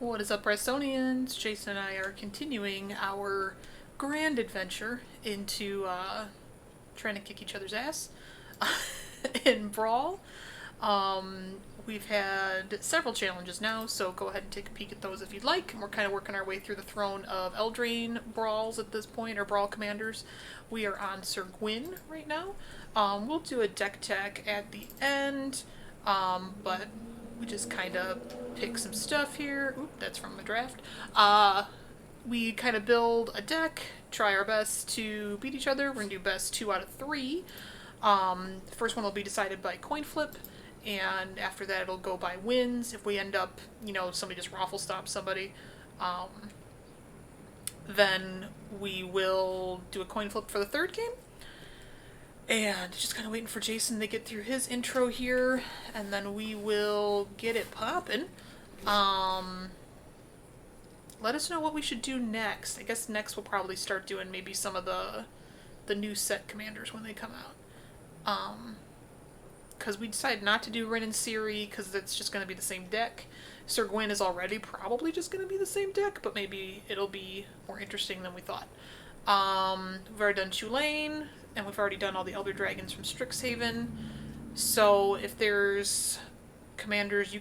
What is up, Bristonians? Jason and I are continuing our grand adventure into trying to kick each other's ass in Brawl. We've had several challenges now, so go ahead and take a peek at those if you'd like. We're kind of working our way through the Throne of Eldraine brawls at this point, or brawl commanders. We are on Sir Gwyn right now. We'll do a deck tech at the end, but we just kind of pick some stuff here. Oop, that's from the draft. We kind of build a deck, try our best to beat each other. We're going to do best 2 out of 3. The first one will be decided by coin flip, and after that it'll go by wins. If we end up, somebody just raffle stomps somebody, then we will do a coin flip for the third game. And just kind of waiting for Jason to get through his intro here, and then we will get it poppin'. Let us know what we should do next. I guess next we'll probably start doing maybe some of the new set commanders when they come out. Because we decided not to do Rin and Ciri because it's just going to be the same deck. Sir Gwyn is already probably just going to be the same deck, but maybe it'll be more interesting than we thought. We've already done Tulane, and we've already done all the Elder Dragons from Strixhaven. So if there's commanders you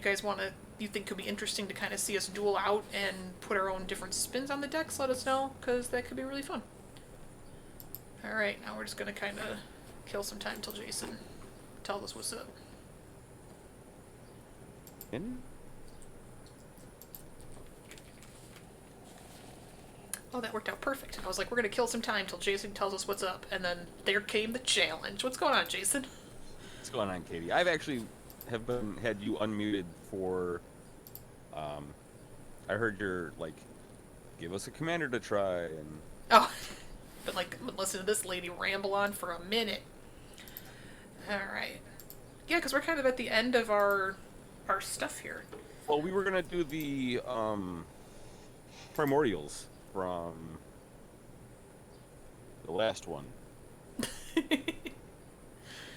think could be interesting to kind of see us duel out and put our own different spins on the decks, let us know, because that could be really fun. Alright, now we're just going to kind of kill some time till Jason tells us what's up. Oh, that worked out perfect. I was like, we're going to kill some time till Jason tells us what's up, and then there came the challenge. What's going on, Jason? What's going on, Katie? I've actually had you unmuted for, I heard you're, give us a commander to try, and... Oh, been listen to this lady ramble on for a minute. Alright. Yeah, because we're kind of at the end of our stuff here. Well, we were going to do the, primordials from the last one.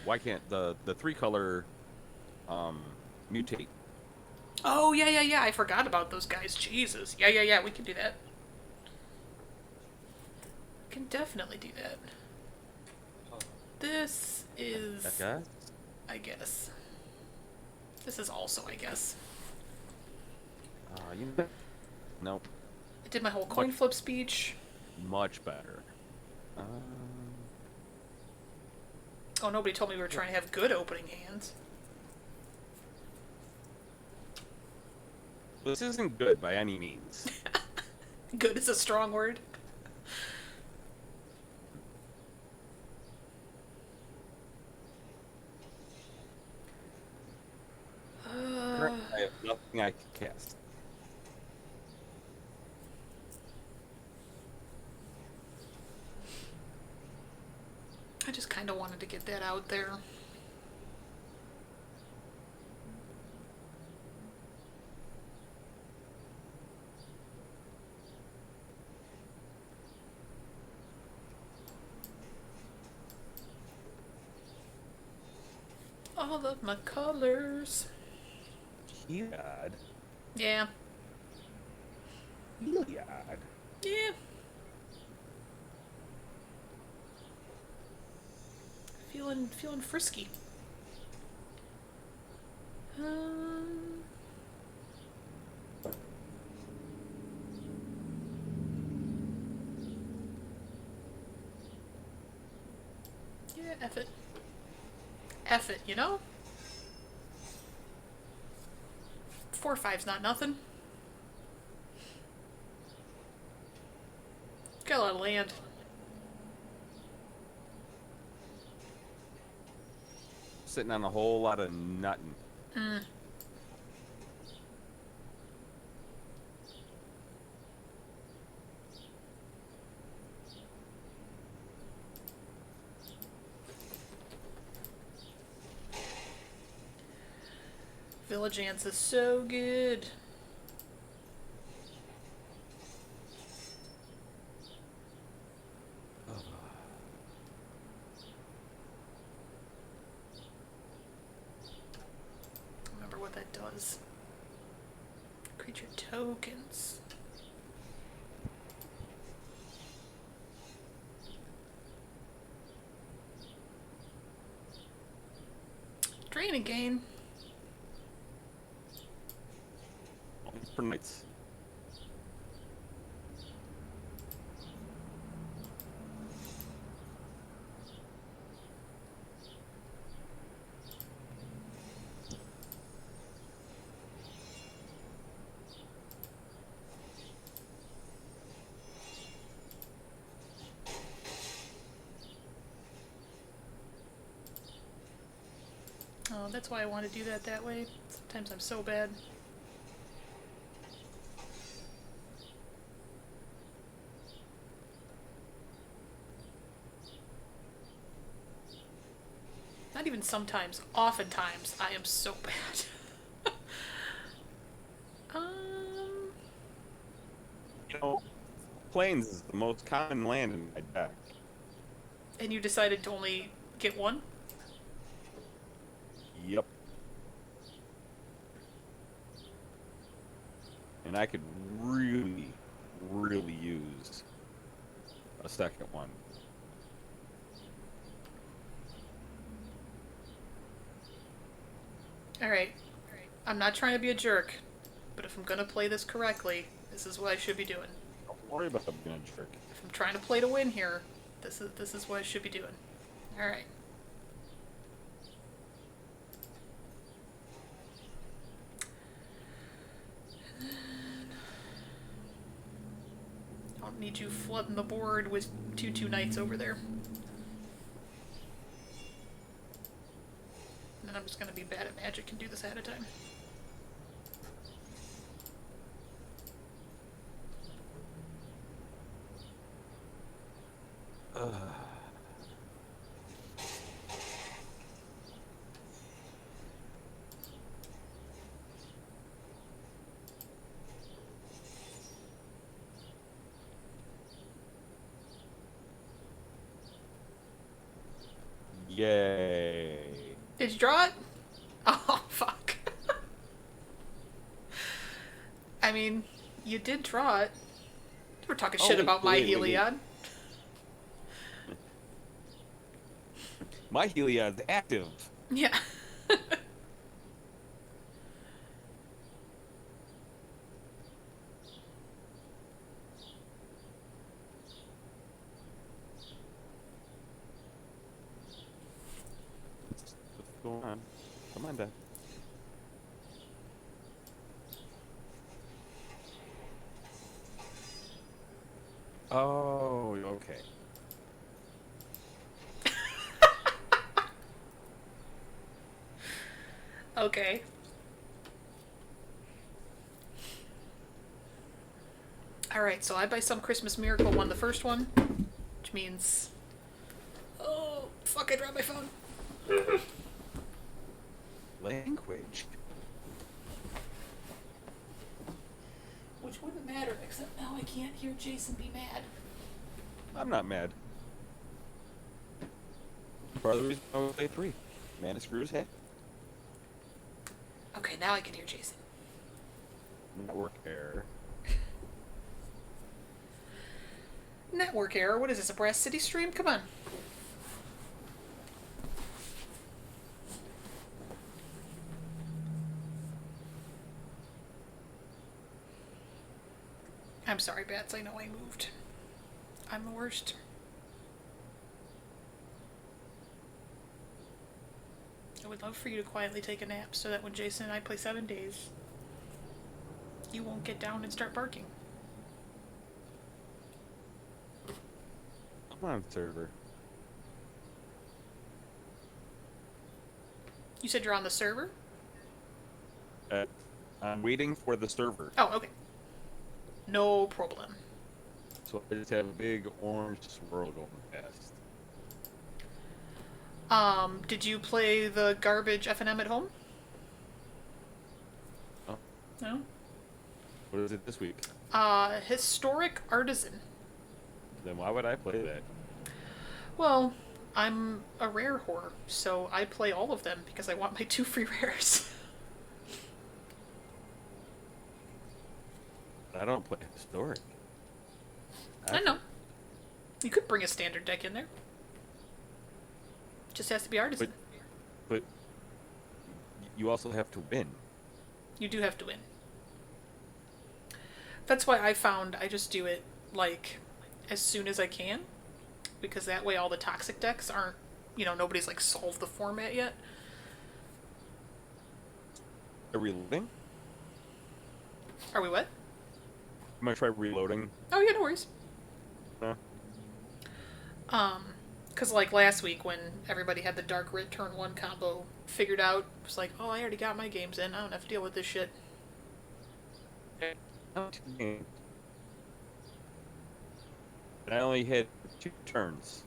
Why can't the 3-color mutate? Oh, yeah. I forgot about those guys. Jesus. Yeah. We can do that. We can definitely do that. This is... That guy? I guess. This is also, I guess. Nope. I did my whole coin flip speech. Much better. Oh, nobody told me we were trying to have good opening hands. This isn't good by any means. Good is a strong word. I have nothing I can cast. I just kind of wanted to get that out there. All of my colors. Heliod. Yeah. Heliod. Yeah. Feeling frisky. Yeah, F it. F it, 4/5's not nothing. Got a lot of land. Sitting on a whole lot of nuttin'. Village Ants is so good. Remember what that does. Creature tokens. Drain and gain. Only for knights. Oh, that's why I want to do that way. Sometimes I'm so bad. Not even sometimes, oftentimes, I am so bad. You know, plains is the most common land in my deck. And you decided to only get one? Yep. And I could really, really use a second one. Alright. I'm not trying to be a jerk, but if I'm gonna play this correctly, this is what I should be doing. Don't worry about being a jerk. If I'm trying to play to win here, this is what I should be doing. Alright. I'll need you flooding the board with 2/2 knights over there. And then I'm just gonna be bad at magic and do this ahead of time. Yay. Did you draw it? Oh, fuck. I mean, you did draw it. You were talking shit about my Heliod. My Heliod's active. Yeah. What's going on? Come on, Dad. Oh, okay. Okay. Alright, so I by some Christmas miracle won the first one, which means... Oh, fuck, I dropped my phone. Language. Which wouldn't matter, except now I can't hear Jason be mad. I'm not mad. Part of the reason I would play 3. Mana screws head. Okay, now I can hear Jason. Network error. Network error? What is this, a Brass City stream? Come on. I'm sorry, Bats. I know I moved. I'm the worst. I would love for you to quietly take a nap so that when Jason and I play 7 days, you won't get down and start barking. I'm on server. You said you're on the server? I'm waiting for the server. Oh, okay. No problem. So I just have a big orange swirl going past. Did you play the garbage F&M at home? Oh. No? What is it this week? Historic Artisan. Then why would I play that? Well, I'm a rare whore, so I play all of them because I want my 2 free rares. I don't play historic. I know. Ever. You could bring a standard deck in there. Just has to be But artisan. but you also have to win. You do have to win. That's why I found I just do it like as soon as I can, because that way all the toxic decks aren't, nobody's like solved the format yet. Are we reloading? Are we what? I'm gonna try reloading. Oh yeah, no worries. No. Because like last week when everybody had the Dark Rit turn 1 combo figured out, it was like, oh, I already got my games in. I don't have to deal with this shit. And I only had 2 turns.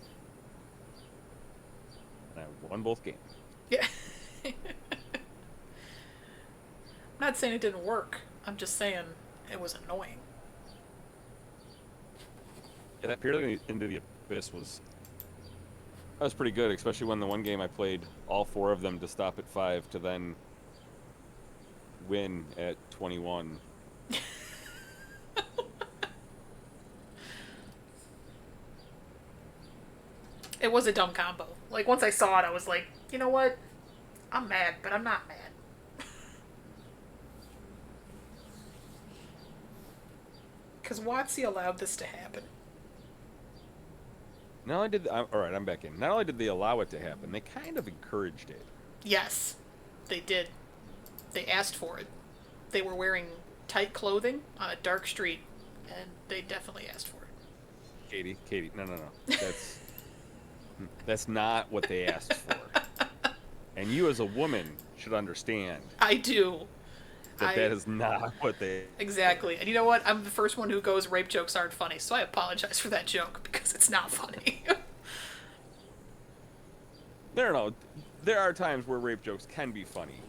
And I won both games. Yeah. I'm not saying it didn't work. I'm just saying it was annoying. Yeah, that period into the abyss was pretty good, especially when the one game I played all 4 of them to stop at 5 to then win at 21. It was a dumb combo. Like, once I saw it, I was like, you know what? I'm mad, but I'm not mad. Because WotC allowed this to happen. Not only did all right, I'm back in. Not only did they allow it to happen, they kind of encouraged it. Yes, they did. They asked for it. They were wearing tight clothing on a dark street, and they definitely asked for it. Katie, no. That's not what they asked for. And you as a woman should understand I do. that is not what they... Exactly. And you know what? I'm the first one who goes, rape jokes aren't funny, so I apologize for that joke, because it's not funny. No. There are times where rape jokes can be funny.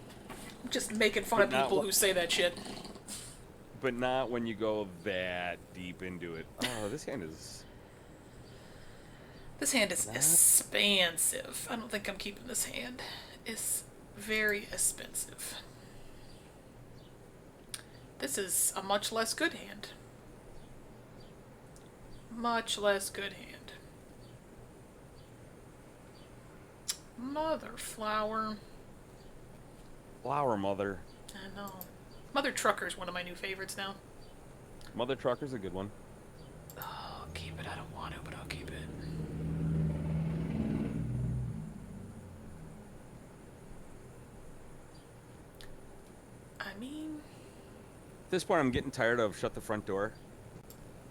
Just making fun of people who say that shit. But not when you go that deep into it. Oh, this hand is... This hand is expensive. I don't think I'm keeping this hand. It's very expensive. This is a much less good hand. Much less good hand. Mother flower. Flower Mother. I know. Mother Trucker's one of my new favorites now. Mother Trucker's a good one. Oh, I'll keep it. I don't want to, but I'll keep it. I mean... At this point, I'm getting tired of shut the front door.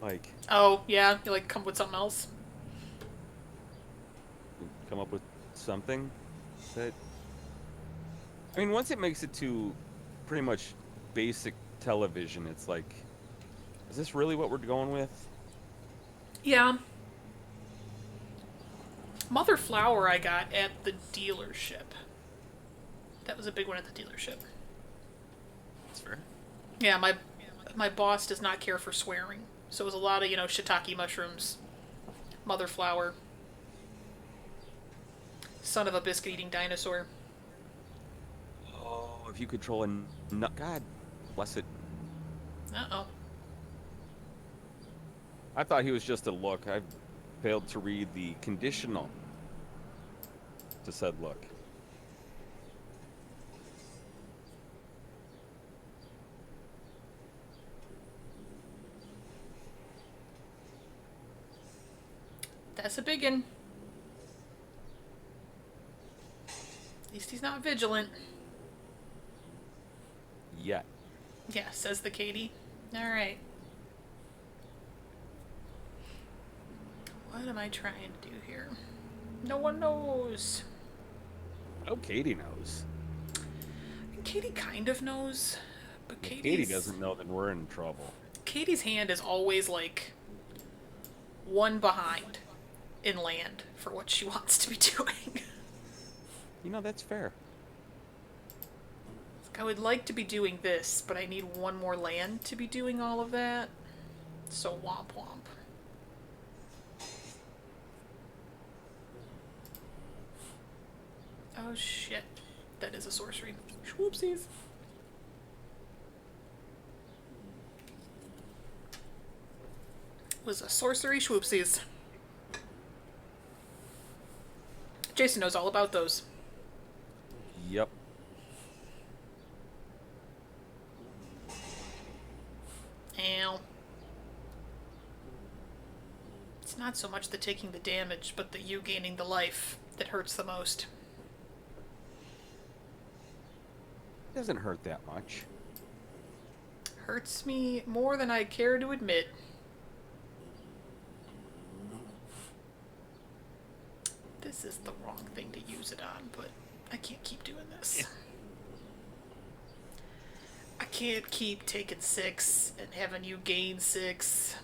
Like... Oh, yeah? You like come up with something else? Come up with something that... I mean, once it makes it to pretty much basic television, it's like... Is this really what we're going with? Yeah. Mother Flower I got at the dealership. That was a big one at the dealership. That's fair. Yeah, my boss does not care for swearing. So it was a lot of, shiitake mushrooms, Mother Flower, son of a biscuit-eating dinosaur. Oh, if you control a nut... God bless it. Uh-oh. I thought he was just a look. I failed to read the conditional to said look. That's a biggin. At least he's not vigilant. Yet. Yeah, says the Katie. Alright. What am I trying to do here? No one knows. Oh, Katie knows. Katie kind of knows, but If Katie doesn't know, then we're in trouble. Katie's hand is always like one behind in land for what she wants to be doing. That's fair. I would like to be doing this, but I need one more land to be doing all of that. So womp womp. Oh shit. That is a sorcery. Whoopsies. was a sorcery swoopsies. Jason knows all about those. Yep. Ow. It's not so much the taking the damage, but the you gaining the life that hurts the most. Doesn't hurt that much. Hurts me more than I care to admit. This is the wrong thing to use it on, but I can't keep doing this. I can't keep taking 6 and having you gain 6.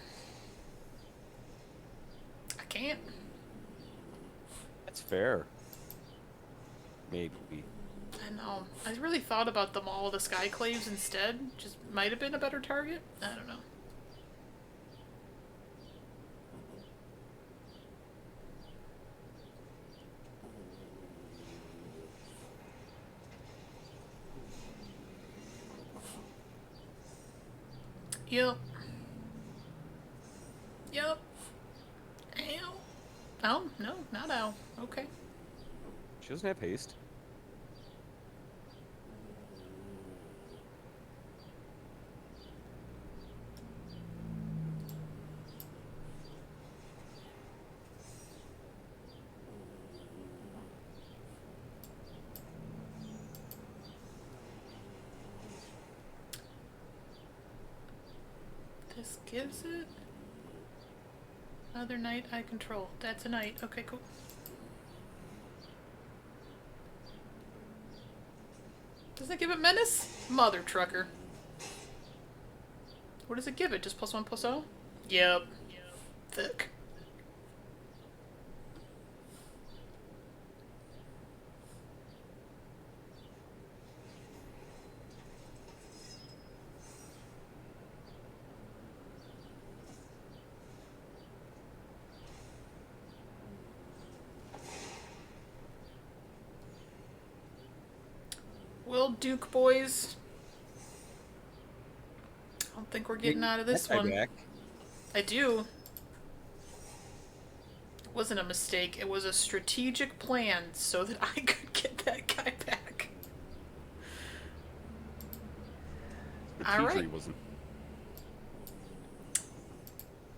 I can't. That's fair. Maybe. I know. I really thought about the Maul of the Skyclaves instead. Just might have been a better target. I don't know. Yep. Yep. Ow. Oh, no, not ow. Okay. She doesn't have haste. This gives it another knight I control. That's a knight. Okay, cool. Does it give it menace? Mother trucker. What does it give it? Just +1/+0? Yep. Thick. Well, Duke boys, I don't think we're getting out of this one. Back. I do. It wasn't a mistake. It was a strategic plan so that I could get that guy back. All right. Wasn't.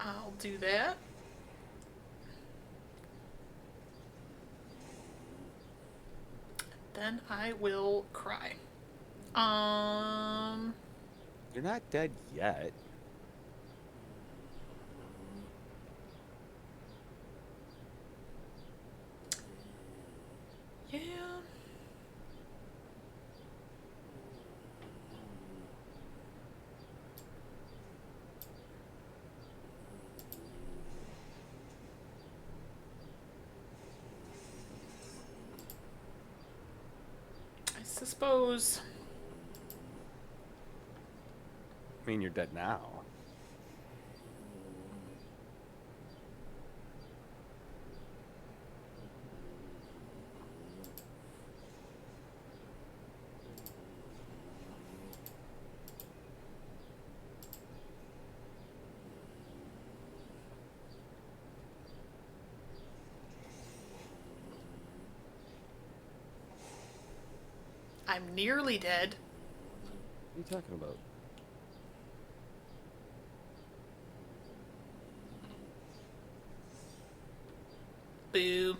I'll do that. Then I will cry. You're not dead yet. Yeah. I suppose. I mean, you're dead now. I'm nearly dead. What are you talking about? Boo.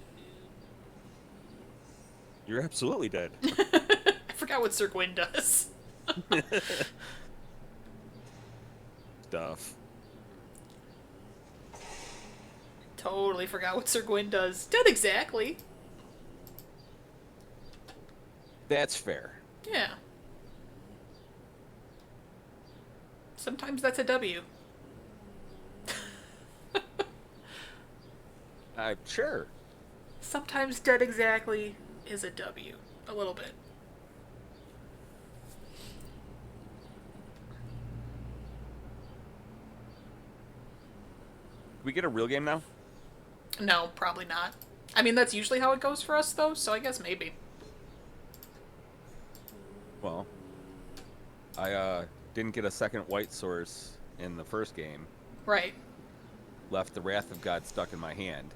You're absolutely dead. I forgot what Sir Gwyn does. Stuff. Totally forgot what Sir Gwyn does. Dead exactly. That's fair. Yeah. Sometimes that's a W. Sure. Sometimes dead exactly is a W. A little bit. We get a real game now? No, probably not. I mean, that's usually how it goes for us, though, so I guess maybe. Well, I didn't get a second white source in the first game. Right. left the Wrath of God stuck in my hand.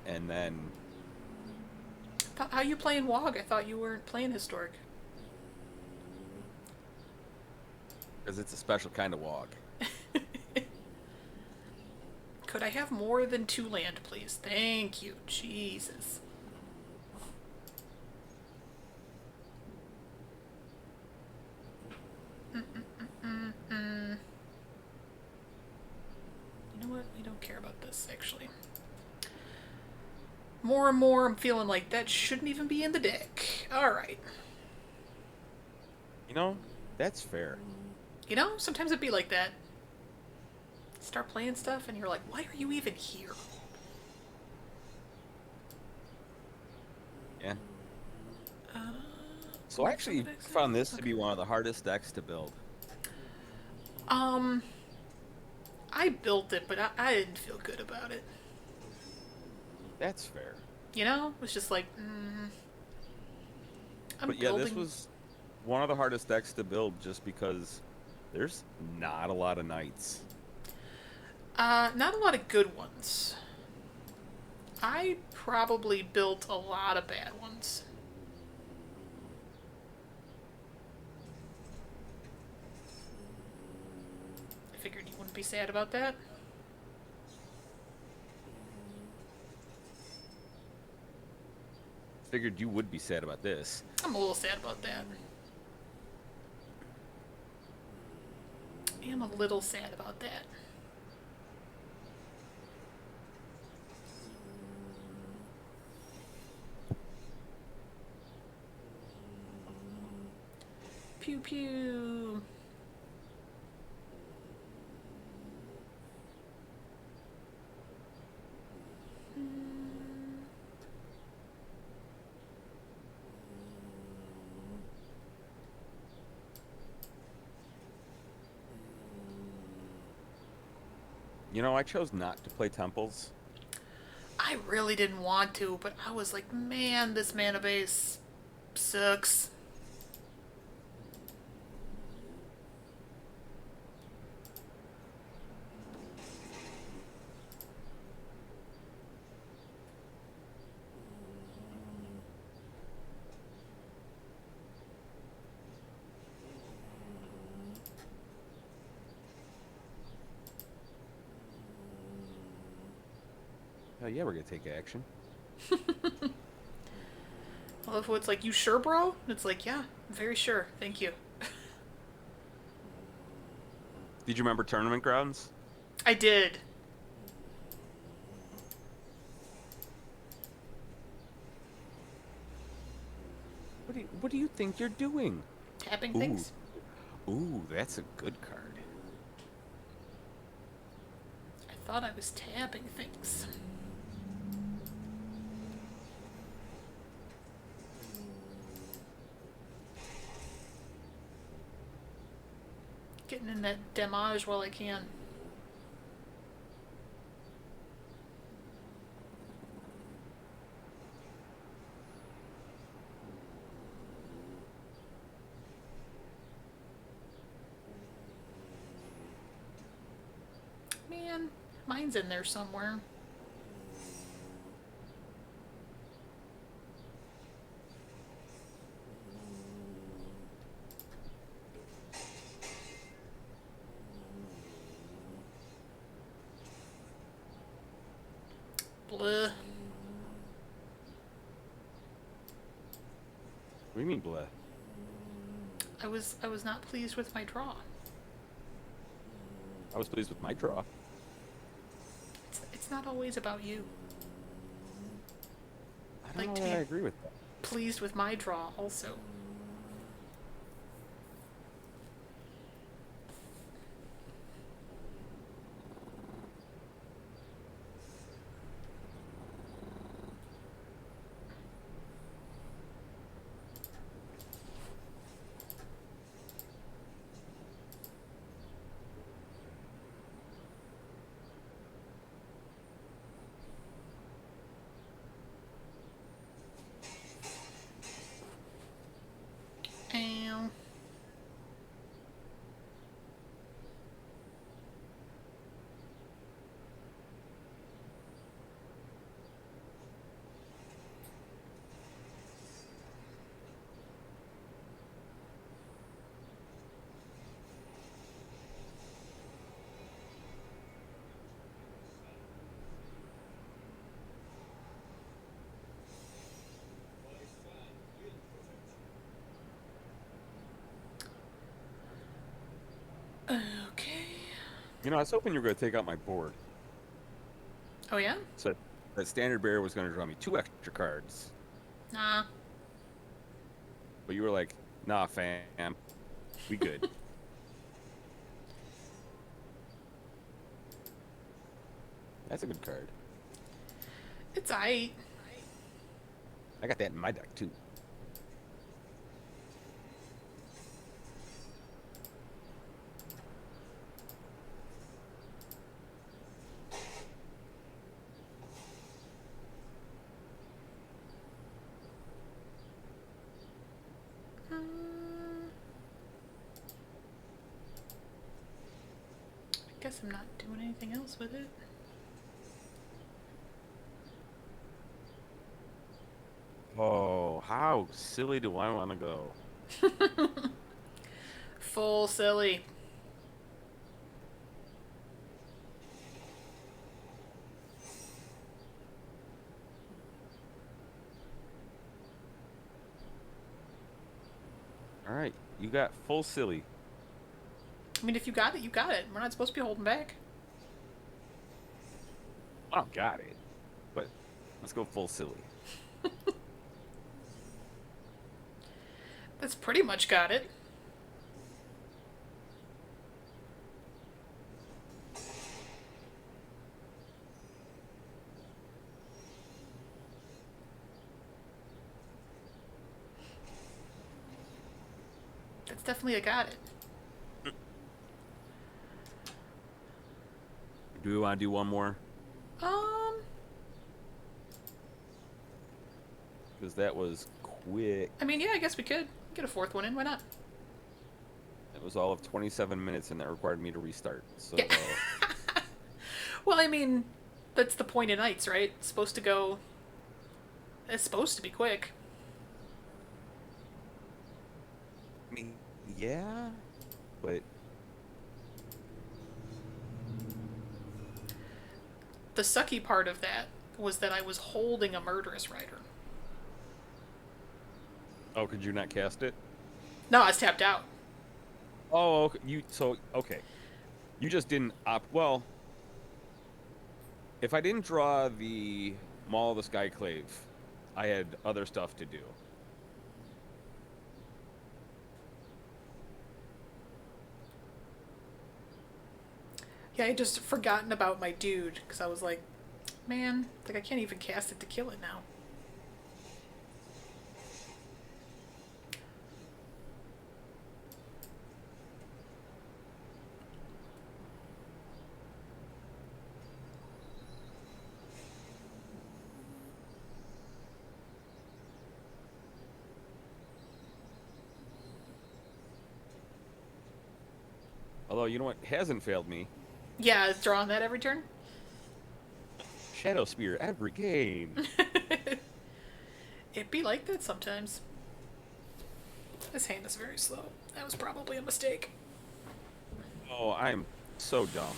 And then... How you playing WoG? I thought you weren't playing Historic. Because it's a special kind of WoG. Could I have more than 2 land, please? Thank you. Jesus. You know what? We don't care about this, actually. More and more, I'm feeling like that shouldn't even be in the deck. Alright. You know, that's fair. You know, sometimes it'd be like that. Start playing stuff, and you're like, why are you even here? Yeah. So I actually found this to be one of the hardest decks to build. I built it, but I didn't feel good about it. That's fair. You know? It was just like, But yeah, this was one of the hardest decks to build just because there's not a lot of knights. Not a lot of good ones. I probably built a lot of bad ones. I figured you wouldn't be sad about that. Figured you would be sad about this. I'm a little sad about that. I am a little sad about that. Pew pew. You know, I chose not to play temples. I really didn't want to, but I was like, man, this mana base sucks. Oh yeah, we're gonna take action. I love how it's like, you sure, bro? And it's like, yeah, I'm very sure. Thank you. Did you remember Tournament Grounds? I did. What do you think you're doing? Tapping things? Ooh, that's a good card. I thought I was tapping things. Getting in that damage while I can. Man, mine's in there somewhere. Blah. What do you mean, bleh? I was not pleased with my draw. I was pleased with my draw. It's not always about you. I don't Like know to that be I agree with that. pleased with my draw also. You know, I was hoping you were going to take out my board. Oh yeah? So that standard bearer was going to draw me 2 extra cards. Nah. But you were like, nah, fam. We good. That's a good card. It's aight. I got that in my deck, too. I guess I'm not doing anything else with it. Oh, how silly do I want to go? Full silly. All right, you got full silly. I mean, if you got it, you got it. We're not supposed to be holding back. I got it. But let's go full silly. That's pretty much got it. That's definitely a got it. Do we want to do one more? Um, Because that was quick. I mean, yeah, I guess we could get a fourth one in. Why not? It was all of 27 minutes, and that required me to restart. So, Yeah. Well, I mean, that's the point of nights, right? It's supposed to go. It's supposed to be quick. I mean, yeah, but The sucky part of that was that I was holding a murderous rider. oh, could you not cast it? No, I was tapped out. Oh, okay. Okay. You just didn't opt. Well, if I didn't draw the Maul of the Skyclave, I had other stuff to do. Yeah, I had just forgotten about my dude because I was like, man, like I can't even cast it to kill it now. Although, you know what hasn't failed me? Yeah, it's drawing that every turn. Shadow Spear every game. It be like that sometimes. This hand is very slow. That was probably a mistake. Oh, I'm so dumb.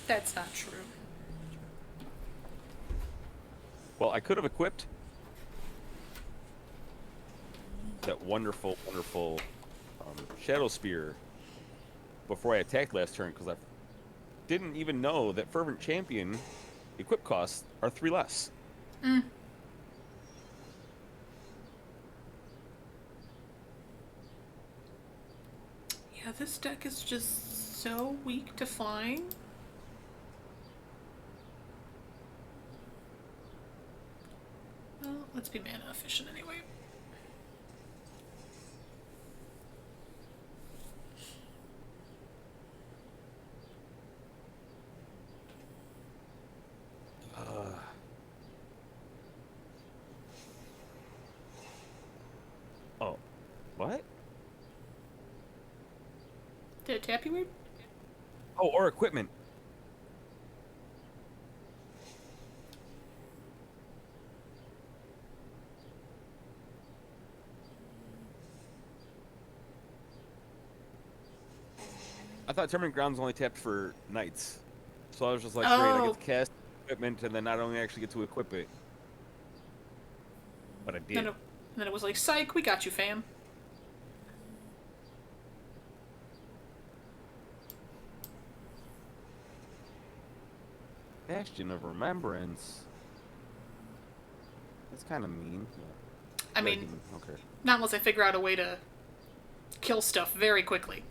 That's not true. Well, I could have equipped that wonderful, wonderful Shadow Spear before I attacked last turn because I didn't even know that Fervent Champion equip costs are 3 less. Mm. Yeah, this deck is just so weak to flying. Well, let's be mana efficient anyway. Oh, what? Did it tap you weird? Oh, or equipment. I thought Tournament Grounds only tapped for knights. So I was just like, great, I get to cast equipment and then not only actually get to equip it. But I did. Then it was like, psych, we got you, fam. Bastion of Remembrance. That's kind of mean. I Yeah, mean, demon. Okay. not unless I figure out a way to kill stuff very quickly.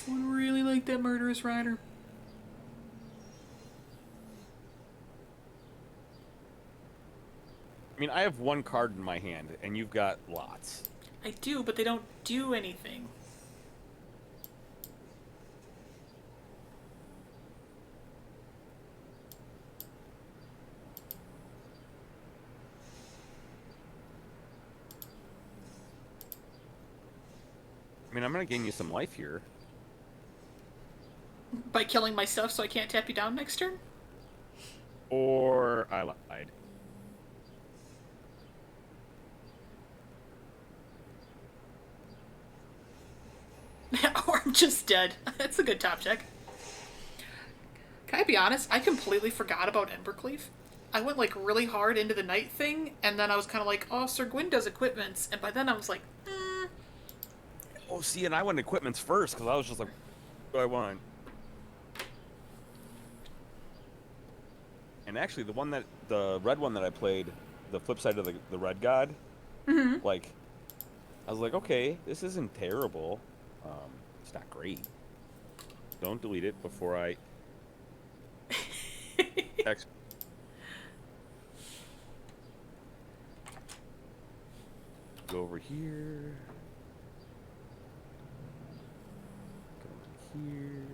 I would really like that murderous rider. I mean, I have one card in my hand, and you've got lots. I do, but they don't do anything. I mean, I'm gonna gain you some life here. By killing my stuff so I can't tap you down next turn? Or I lied. Or I'm just dead. That's a good top check. Can I be honest? I completely forgot about Embercleave. I went like really hard into the knight thing, and then I was kind of like, oh, Sir Gwyn does equipments, and by then I was like, Oh, see, and I went equipments first because I was just like, what do I want? And actually, the red one that I played, the flip side of the red god, like, I was like, okay, this isn't terrible. It's not great. Don't delete it before I. Go over here. Go over here.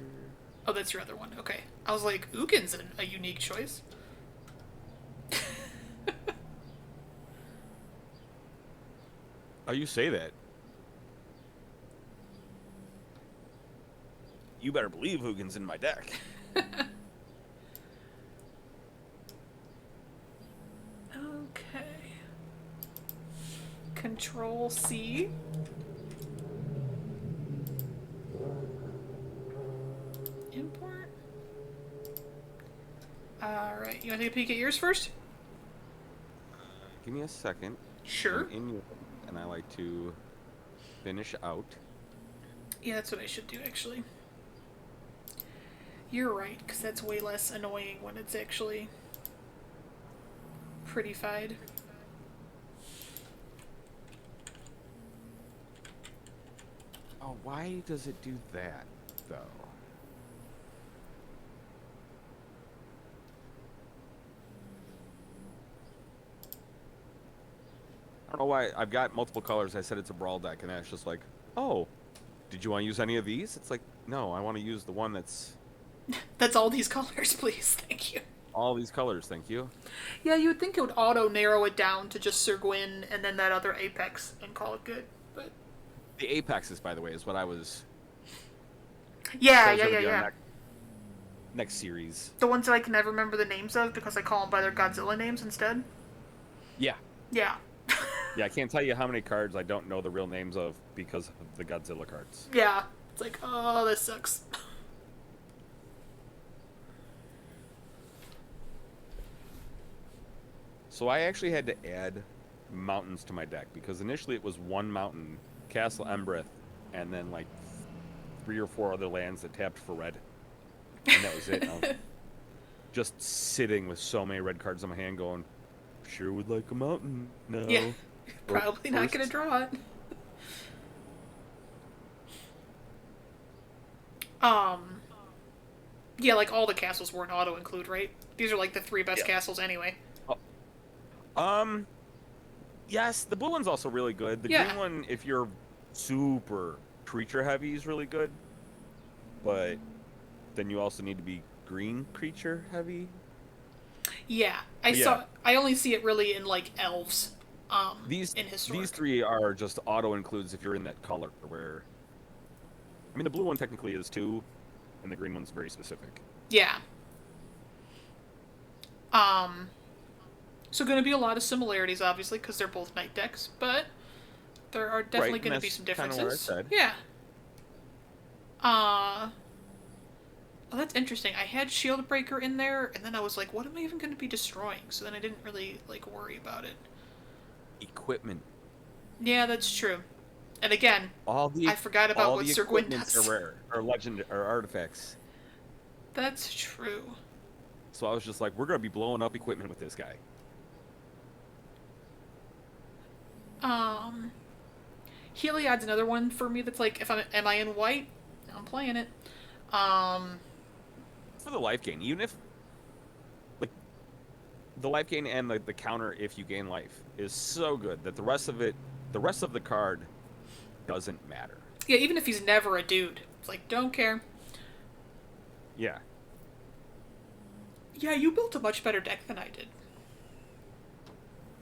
oh, that's your other one. Okay. I was like, Ugin's a unique choice. Oh, you say that. You better believe Hugin's in my deck. Okay. Control C. Import. Alright, you want to take a peek at yours first? Give me a second. Sure. I'm in your, and I like to finish out. Yeah, that's what I should do, actually. You're right, because that's way less annoying when it's actually prettified. Oh, why does it do that, though? I don't know why. I've got multiple colors. I said it's a brawl deck, and that's just like, oh, did you want to use any of these? It's like, no, I want to use the one that's That's all these colors, please. Thank you. all these colors. Thank you. Yeah, you would think it would auto narrow it down to just Sir Gwyn and then that other Apex and call it good, but The Apexes, by the way, is what I was. yeah, those are yeah, gonna yeah, be our yeah. next series. The ones that I can never remember the names of because I call them by their Godzilla names instead. Yeah. Yeah. Yeah, I can't tell you how many cards I don't know the real names of because of the Godzilla cards. Yeah. It's like, oh, this sucks. So I actually had to add mountains to my deck because initially it was one mountain, Castle Embereth, and then like 3 or 4 other lands that tapped for red. And that was it. I was just sitting with so many red cards in my hand going, sure would like a mountain. No. Yeah. Probably not going to draw it. Yeah, like all the castles weren't auto-include, right? These are like the 3 best castles anyway. Yes, the blue one's also really good. The green one, if you're super creature heavy, is really good. But then you also need to be green creature heavy. Yeah, I only see it really in like elves. In historic. These 3 are just auto includes if you're in that color. Where, I mean, the blue one technically is too, and the green one's very specific. Yeah. So going to be a lot of similarities, obviously, because they're both knight decks, but there are definitely going to be some differences. Kinda what I said. Yeah. Oh, that's interesting. I had Shield Breaker in there, and then I was like, what am I even going to be destroying? So then I didn't really, like, worry about it. Equipment. Yeah, that's true. And again, All I the forgot about all what the Sir Gwyn equipments are does. rare, or legend, or artifacts. That's true. So I was just like, we're gonna be blowing up equipment with this guy. Um, Heliod's another one for me that's like, if am I in white? I'm playing it. Um, For the life gain, even if like the life gain and the counter if you gain life is so good that the rest of the card doesn't matter. yeah, even if he's never a dude, it's like, don't care. Yeah. Yeah, you built a much better deck than I did.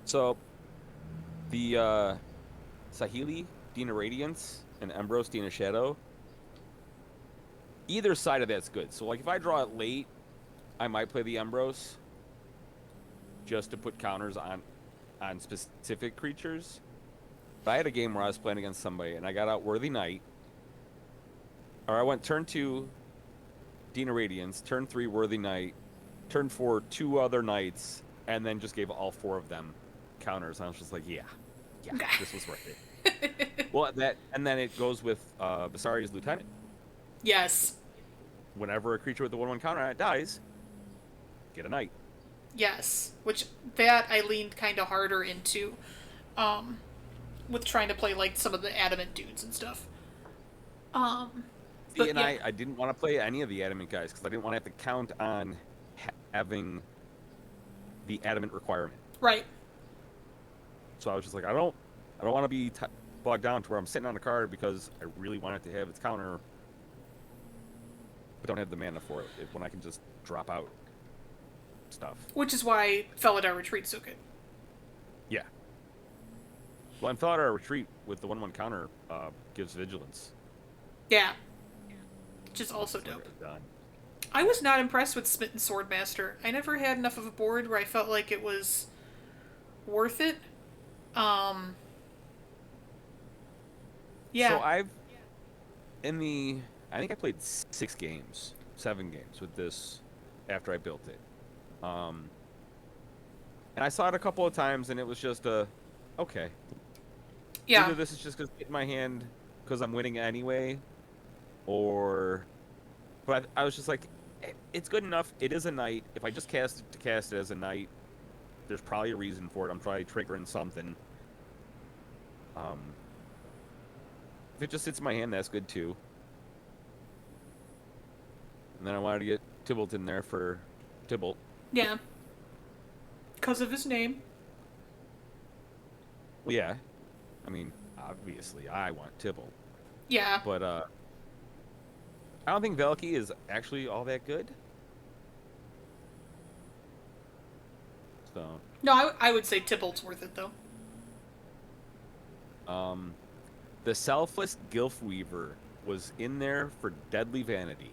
So the Sahili, Dina Radiance, and Embrose, Dina Shadow, either side of that's good. So like if I draw it late, I might play the Embrose just to put counters on specific creatures. But I had a game where I was playing against somebody and I got out Worthy Knight. Or I went turn 2 Dina Radiance, turn 3 Worthy Knight, turn 4 2 other knights, and then just gave all 4 of them counters. I was just like, yeah, this was worth it. Well, that and then it goes with Basari's Lieutenant. Yes. Whenever a creature with a 1/1 counter on it dies, get a knight. Yes. Which, that I leaned kind of harder into. Um, with trying to play, like, some of the adamant dudes and stuff. See, But and yeah. I didn't want to play any of the adamant guys because I didn't want to have to count on having the adamant requirement. Right. So I was just like, I don't want to be bogged down to where I'm sitting on a card because I really want it to have its counter, but don't have the mana for it when I can just drop out stuff. Which is why Felidar Retreat's so good. Yeah. Well, and Felidar Retreat with the 1/1 counter gives vigilance. Yeah. Which is also dope. Done. I was not impressed with Smitten Swordmaster. I never had enough of a board where I felt like it was worth it. Yeah. So I think I played 7 games with this after I built it. And I saw it a couple of times and it was just okay. Yeah. Either this is just going to hit my hand because I'm winning anyway, but I was just like, it's good enough. It is a knight. If I just cast it as a knight, there's probably a reason for it. I'm probably triggering something. If it just sits in my hand, that's good too. And then I wanted to get Tybalt in there for Tybalt. Yeah. Because of his name. Well, yeah. I mean, obviously, I want Tybalt. Yeah. But I don't think Velki is actually all that good. So. No, I would say Tybalt's worth it, though. The Selfless Gilf Weaver was in there for Deadly Vanity.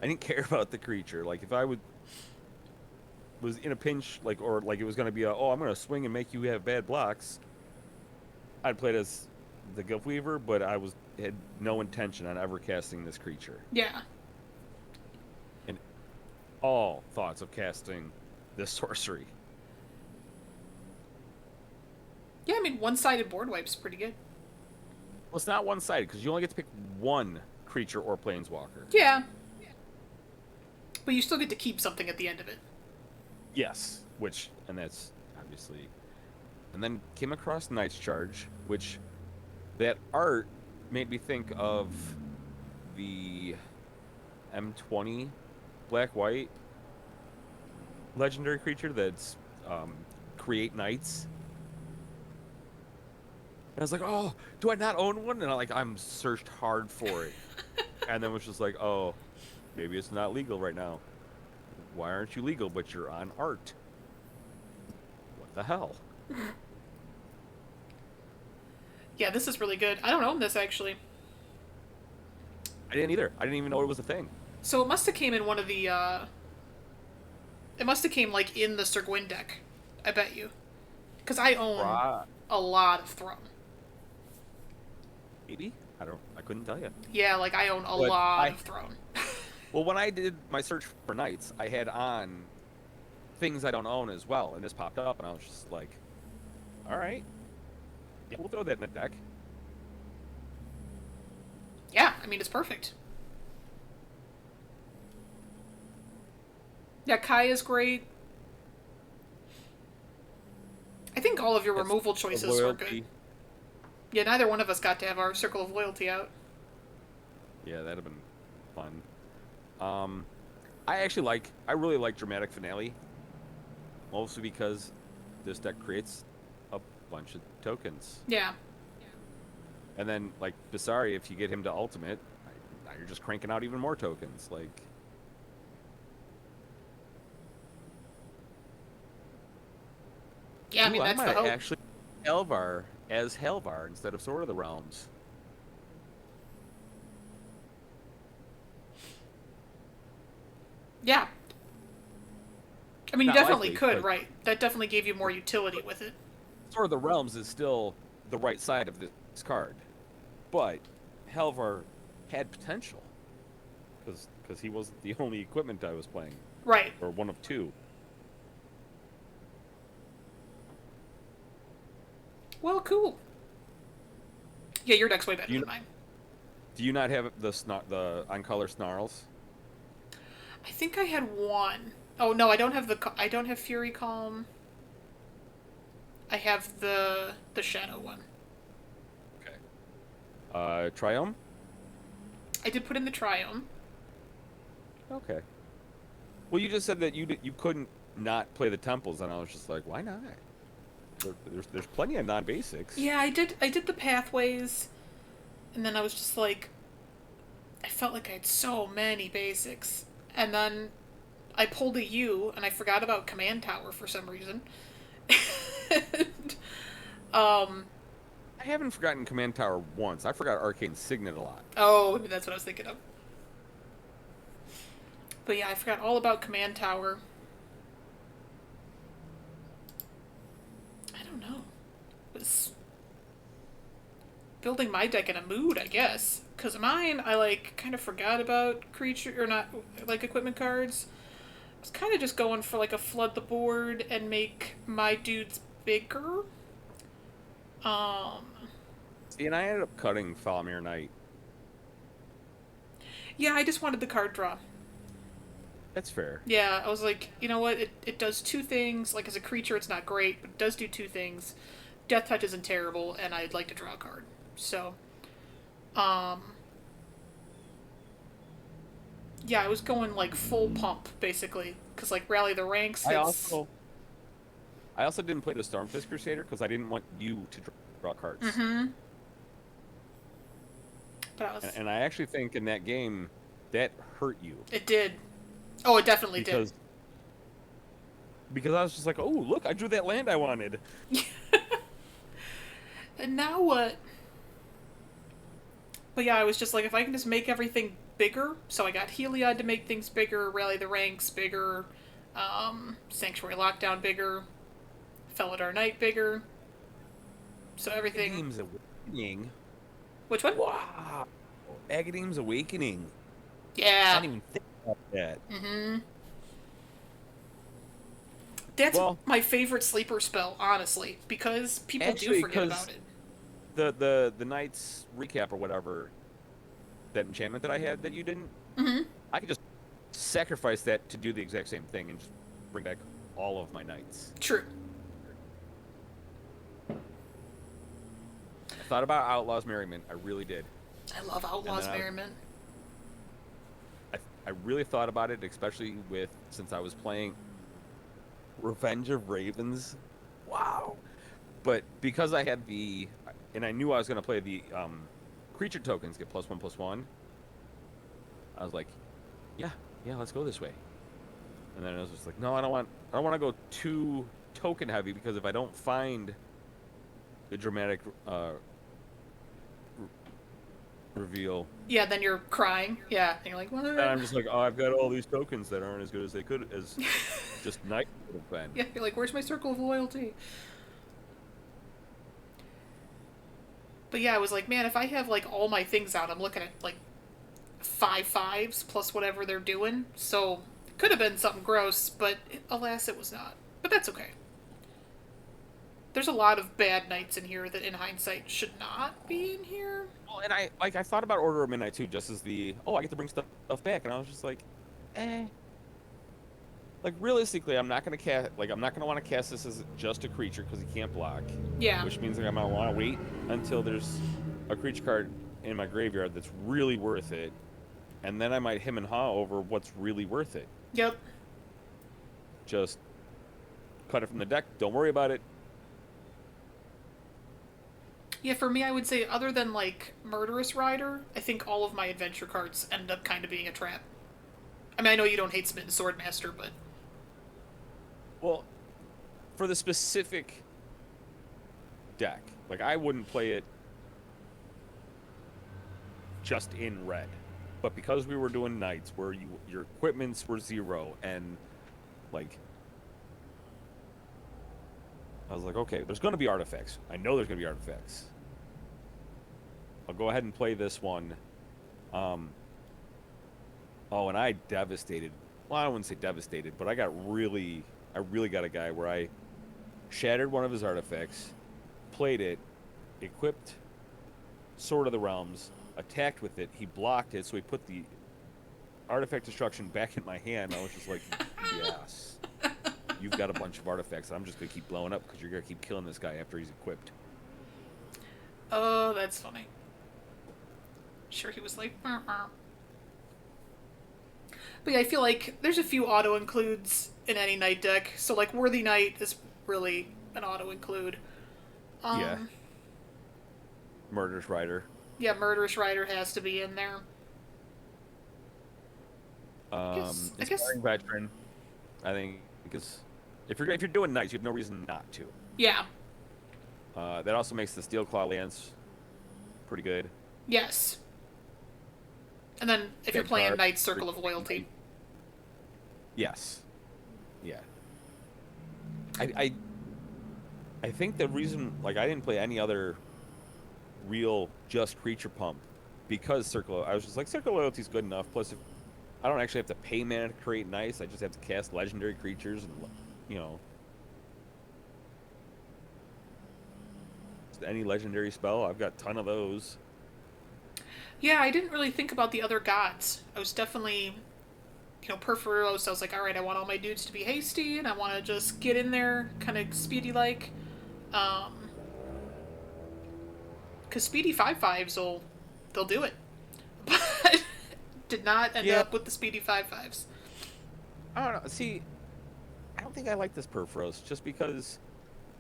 I didn't care about the creature. Like, if I was in a pinch, like, or like it was going to be I'm going to swing and make you have bad blocks, I'd play it as the Gilf Weaver, but had no intention on ever casting this creature. Yeah. And all thoughts of casting this sorcery. Yeah, I mean, one-sided board wipe's pretty good. Well, it's not one-sided, because you only get to pick one creature or planeswalker. Yeah. But you still get to keep something at the end of it. Yes, and that's obviously... And then came across Knight's Charge, which that art made me think of the M20 black-white legendary creature that's create knights. And I was like, oh, do I not own one? And I'm searched hard for it. And then was just like, oh, maybe it's not legal right now. Why aren't you legal, but you're on art? What the hell? Yeah, this is really good. I don't own this, actually. I didn't either. I didn't even know it was a thing. So it must have came in one of the, It must have came, like, in the Sir Gwyn deck. I bet you. Because I own a lot of Throne. Maybe. I couldn't tell you. Yeah, like I own a But lot of Throne. well, when I did my search for knights, I had on things I don't own as well, and this popped up, and I was just like, all right, yeah, we'll throw that in the deck. Yeah, I mean, it's perfect. Yeah, Kai is great. I think all of your It's removal of choices were good. loyalty. Yeah, neither one of us got to have our Circle of Loyalty out. Yeah, that'd have been fun. Um, I really like Dramatic Finale, mostly because this deck creates a bunch of tokens. Yeah. And then, like, Basari, if you get him to ultimate, now you're just cranking out even more tokens. Like, Yeah, I mean, ooh, I that's the might hope. actually Helvar as Helvar instead of Sword of the Realms. Yeah. I mean, you Not definitely likely, could, but right? That definitely gave you more utility with it. Sword of the Realms is still the right side of this card. But Helvar had potential because he wasn't the only equipment I was playing, Right. or one of two. Well, cool. Yeah, your deck's way better Do you than mine. do you not have the on color snarls? I think I had one. Oh no, I don't have I don't have Fury Calm. I have the Shadow one. Okay. Triumph? I did put in the Triome. Okay. Well, you just said that you couldn't not play the temples, and I was just like, why not? There's plenty of non-basics. Yeah, I did the pathways, and then I was just like, I felt like I had so many basics, and then I pulled a U, and I forgot about Command Tower for some reason. and, I haven't forgotten Command Tower once. I forgot Arcane Signet a lot. oh, maybe that's what I was thinking of. But yeah, I forgot all about Command Tower. I don't know. It was building my deck in a mood, I guess. Because mine, I like kind of forgot about creature or not like equipment cards. I was kind of just going for like a flood the board and make my dudes bigger. Um, See, and I ended up cutting Falmir Knight. yeah, I just wanted the card draw. That's fair. Yeah, I was like, you know what? It does two things. Like as a creature, it's not great, but it does do two things. Death Touch isn't terrible, and I'd like to draw a card. So, um, yeah, I was going like full pump basically, because like Rally the Ranks. I It's also I also didn't play the Stormfist Crusader because I didn't want you to draw cards. mm-hmm. But I was. And I actually think in that game that hurt you It did. Oh, it definitely because I was just like, oh look, I drew that land I wanted. did. And now what? But yeah, I was just like, if I can just make everything bigger. So I got Heliod to make things bigger, Rally the Ranks bigger, Sanctuary Lockdown bigger, Felidar Knight bigger. So everything. Agadeem's Awakening. Which one? Wow. Agadeem's Awakening. I Yeah. didn't even think about that. Mm-hmm. That's Well, my favorite sleeper spell, honestly, because people actually, do forget 'cause about it. the Knight's recap or whatever, that enchantment that I had that you didn't, Mm-hmm. I could just sacrifice that to do the exact same thing and just bring back all of my knights. True. I thought about Outlaws Merriment. I really did. I love Outlaws Merriment. I really thought about it, especially since I was playing Revenge of Ravens. Wow. But because I had and I knew I was going to play the creature tokens get +1/+1, I was like, yeah, let's go this way. And then I was just like, no, I don't want to go too token heavy because if I don't find the dramatic reveal, Yeah, then you're crying. Yeah, and you're like, what? and I'm just like, oh, I've got all these tokens that aren't as good as they could as just Knight would have been. Yeah, you're like, where's my circle of loyalty? But yeah, I was like, man, if I have like all my things out, I'm looking at like 5/5s plus whatever they're doing. So it could have been something gross, but alas, it was not. But that's okay. There's a lot of bad knights in here that, in hindsight, should not be in here. Well, and I thought about Order of Midnight too, just as I get to bring stuff back, and I was just like, eh. Like realistically, I'm not gonna want to cast this as just a creature because he can't block. Yeah. Which means like, I'm gonna want to wait until there's a creature card in my graveyard that's really worth it, and then I might him and haw over what's really worth it. Yep. Just cut it from the deck. Don't worry about it. Yeah, for me, I would say, other than like Murderous Rider, I think all of my adventure cards end up kind of being a trap. I mean, I know you don't hate Smitten Swordmaster, but Well, for the specific deck, like I wouldn't play it just in red, but because we were doing knights where your equipments were 0 and like I was like, okay, there's going to be artifacts. I know there's going to be artifacts. I'll go ahead and play this one. Oh, and I devastated. Well, I wouldn't say devastated, but I really got a guy where I shattered one of his artifacts, played it, equipped Sword of the Realms, attacked with it. He blocked it, so he put the artifact destruction back in my hand. I was just like, yes. You've got a bunch of artifacts. I'm just going to keep blowing up because you're going to keep killing this guy after he's equipped. oh, that's funny. Sure, he was like, "Meow, meow." But yeah, I feel like there's a few auto includes in any knight deck. So like Worthy Knight is really an auto include. Yeah. Murderous Rider. Yeah, Murderous Rider has to be in there. I guess Inspiring Veteran, I think, because if you're doing knights, you have no reason not to. yeah. That also makes the Steel Claw Lance pretty good. Yes. And then if you're playing Knight's Circle of Loyalty. Yes. Yeah. I think the reason, like, I didn't play any other real just creature pump because I was just like, Circle of Loyalty is good enough. Plus, if I don't actually have to pay mana to create nice, I just have to cast legendary creatures and, any legendary spell. I've got a ton of those. Yeah, I didn't really think about the other gods. I was definitely, Perforos. I was like, all right, I want all my dudes to be hasty, and I want to just get in there, kind of speedy-like. Because speedy 5/5s they'll do it. But did not end up with the speedy 5/5s. I don't know. See, I don't think I like this Perforos just because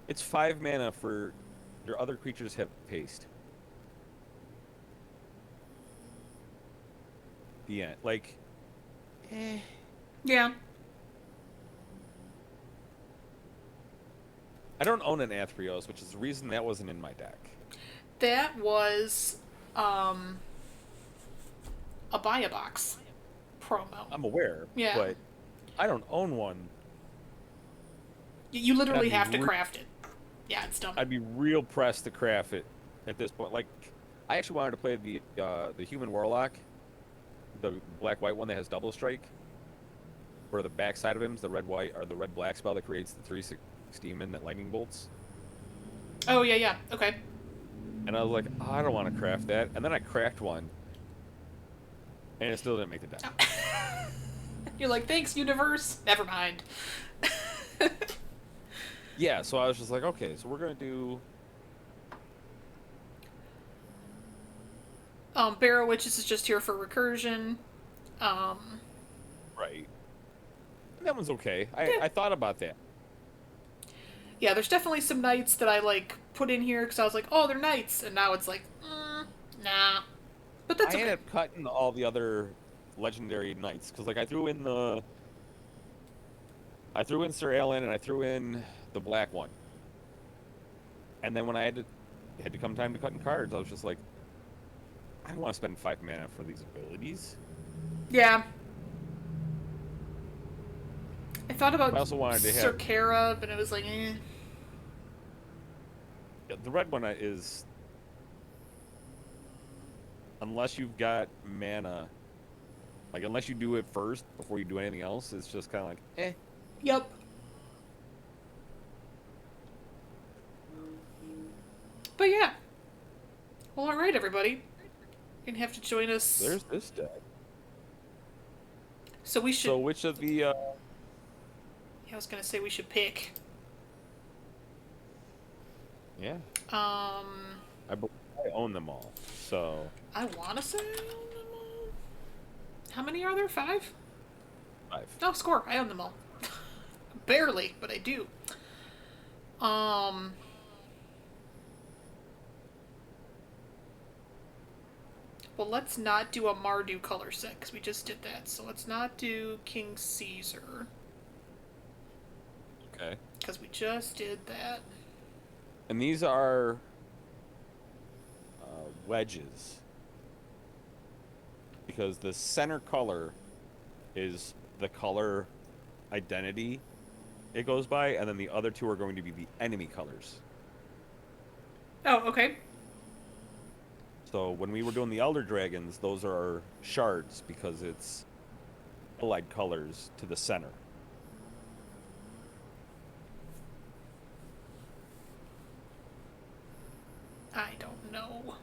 it's 5 mana for your other creatures have haste. The end. Like, Yeah. I don't own an Athreos, which is the reason that wasn't in my deck. That was a buy a box promo. I'm aware, Yeah. but I don't own one. You literally have to craft it. Yeah, it's dumb. I'd be real pressed to craft it at this point. Like, I actually wanted to play the Human Warlock, the black-white one that has double strike, where the backside of him is the red-white or the red-black spell that creates the 3/6 demon that lightning bolts. Oh, yeah. Okay. And I was like, oh, I don't want to craft that. And then I cracked one, and it still didn't make the deck. You're like, thanks, universe. Never mind. Yeah, so I was just like, okay, so we're going to do... Barrow Witches is just here for recursion. Right. That one's okay. I thought about that. Yeah, there's definitely some knights that I, put in here because I was like, oh, they're knights. And now it's like, nah. But that's okay. I ended up cutting all the other legendary knights because, I threw in Sir Alan and I threw in the black one. And then when I had to come time to cutting cards, I was just like, I don't want to spend 5 mana for these abilities. Yeah. I thought about I also wanted to Sir have... Kara, but it was like, eh. Yeah, the red one is unless you've got mana, like unless you do it first before you do anything else, it's just kind of like, eh. Yep. But yeah. Well, all right, everybody. You're gonna have to join us. There's this deck. So we should. So which of the? Yeah, I was gonna say we should pick. Yeah. Um. I believe I own them all. So. I wanna say I own them all. How many are there? 5? 5. Oh, score! I own them all. Barely, but I do. Well, let's not do a Mardu color set, because we just did that. So let's not do King Caesar. Okay. Because we just did that. And these are wedges. Because the center color is the color identity it goes by, and then the other 2 are going to be the enemy colors. Oh, okay. So when we were doing the Elder Dragons, those are our shards because it's allied colors to the center. I don't know.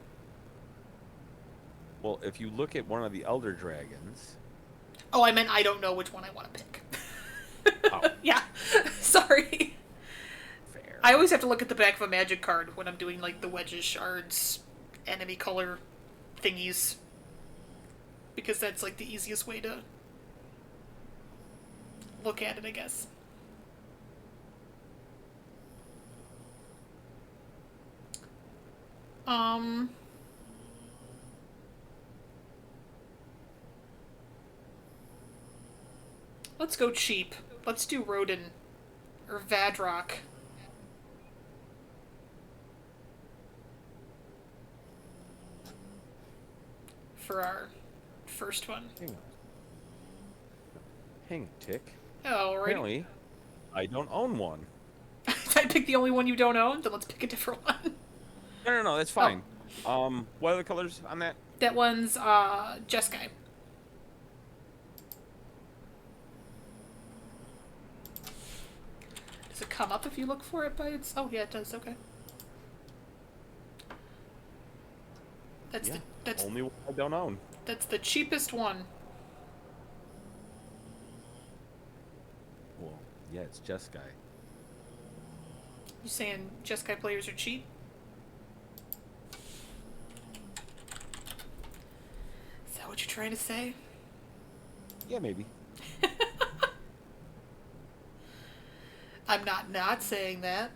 Well, if you look at one of the Elder Dragons... Oh, I meant I don't know which one I want to pick. Oh. Yeah. Sorry. Fair. I always have to look at the back of a magic card when I'm doing, like, the wedges, shards, enemy color thingies. Because that's, like, the easiest way to look at it, I guess. Let's go cheap. Let's do Rodin. Or Vadrock. For our first one. Hang on, tick. Oh, alrighty. Apparently, I don't own one. I picked the only one you don't own? Then let's pick a different one. No, that's fine. What are the colors on that? That one's, Jeskai. Does it come up if you look for it by its... Oh, yeah, it does. Okay. That's Yeah, that's only one I don't own. That's the cheapest one. Well, yeah, it's Jeskai. You saying Jeskai players are cheap? Is that what you're trying to say? Yeah, maybe. I'm not saying that.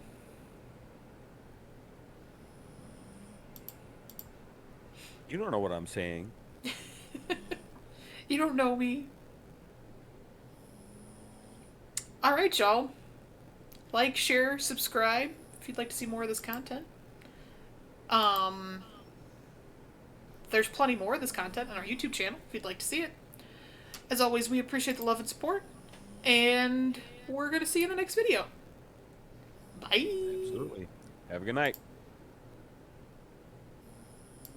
You don't know what I'm saying. You don't know me. Alright, y'all. Like, share, subscribe if you'd like to see more of this content. There's plenty more of this content on our YouTube channel if you'd like to see it. As always, we appreciate the love and support. And we're going to see you in the next video. Bye. Absolutely. Have a good night.